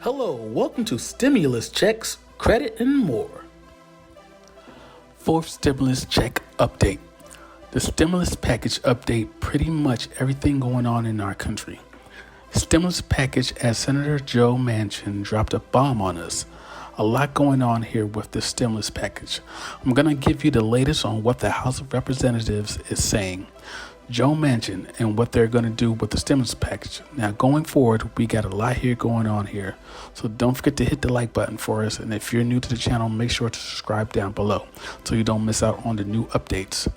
Hello, welcome to Stimulus Checks, Credit, and More. Fourth stimulus check update. The stimulus package update pretty much everything going on in our country. Stimulus package as Senator Joe Manchin dropped a bomb on us. A lot going on here with the stimulus package. I'm going to give you the latest on what the House of Representatives is saying. Joe Manchin and what they're going to do with the stimulus package. Now, going forward, we got a lot here going on here. So don't forget to hit the like button for us. And if you're new to the channel, make sure to subscribe down below so you don't miss out on the new updates.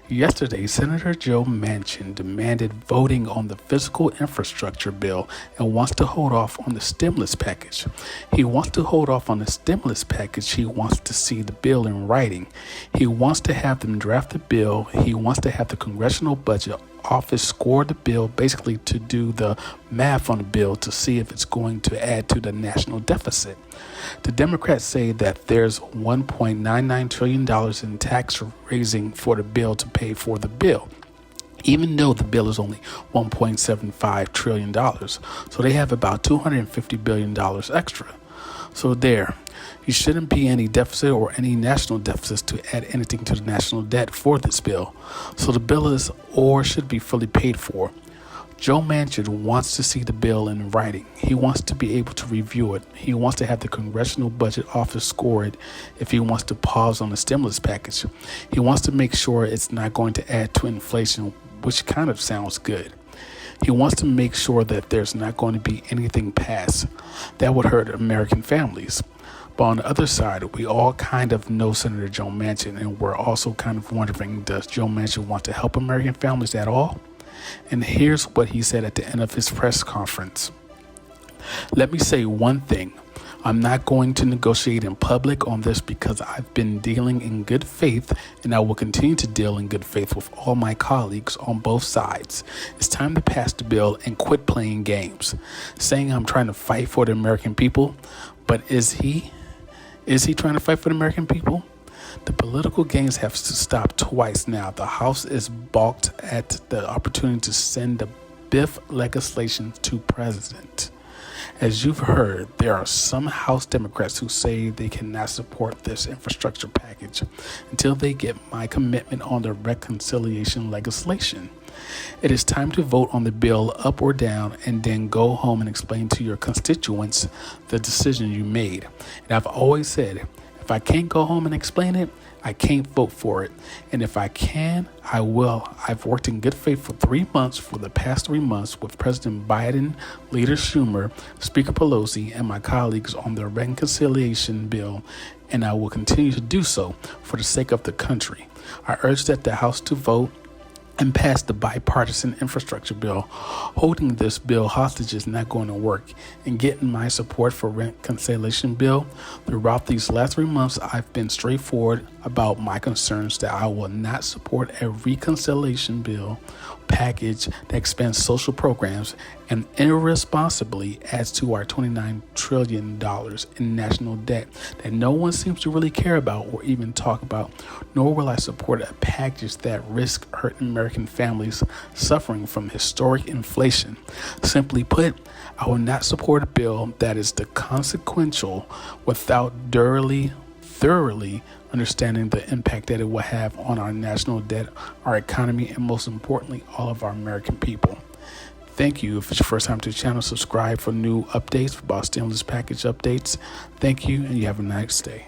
Yesterday, Senator Joe Manchin demanded voting on the fiscal infrastructure bill and wants to hold off on the stimulus package. He wants to hold off on the stimulus package. He wants to see the bill in writing. He wants to have them draft the bill. He wants to have the Congressional Budget Office score the bill, basically to do the math on the bill to see if it's going to add to the national deficit. The Democrats say that there's $1.99 trillion in tax raising for the bill to pay for the bill, even though the bill is only $1.75 trillion. So they have about $250 billion extra. So there shouldn't be any deficit or any national deficits to add anything to the national debt for this bill. So the bill is or should be fully paid for. Joe Manchin wants to see the bill in writing. He wants to be able to review it. He wants to have the Congressional Budget Office score it if he wants to pause on the stimulus package. He wants to make sure it's not going to add to inflation, which kind of sounds good. He wants to make sure that there's not going to be anything passed that would hurt American families. But on the other side, we all kind of know Senator Joe Manchin, and we're also kind of wondering, does Joe Manchin want to help American families at all? And here's what he said at the end of his press conference. Let me say one thing. I'm not going to negotiate in public on this because I've been dealing in good faith, and I will continue to deal in good faith with all my colleagues on both sides. It's time to pass the bill and quit playing games. Saying I'm trying to fight for the American people, but is he trying to fight for the American people? The political games have to stop twice now. The House is balked at the opportunity to send the BIF legislation to President. As you've heard, there are some House Democrats who say they cannot support this infrastructure package until they get my commitment on the reconciliation legislation. It is time to vote on the bill up or down and then go home and explain to your constituents the decision you made. And I've always said, if I can't go home and explain it, I can't vote for it. And if I can, I will. I've worked in good faith for the past 3 months with President Biden, Leader Schumer, Speaker Pelosi, and my colleagues on the reconciliation bill, and I will continue to do so for the sake of the country. I urge that the House to vote and pass the bipartisan infrastructure bill. Holding this bill hostage is not going to work. And getting my support for reconciliation bill throughout these last 3 months, I've been straightforward about my concerns that I will not support a reconciliation bill package that expands social programs and irresponsibly adds to our $29 trillion in national debt that no one seems to really care about or even talk about, nor will I support a package that risks hurting American families suffering from historic inflation. Simply put, I will not support a bill that is consequential without thoroughly understanding the impact that it will have on our national debt, our economy, and most importantly, all of our American people. Thank you. If it's your first time to the channel, subscribe for new updates about stimulus package updates. Thank you, and you have a nice day.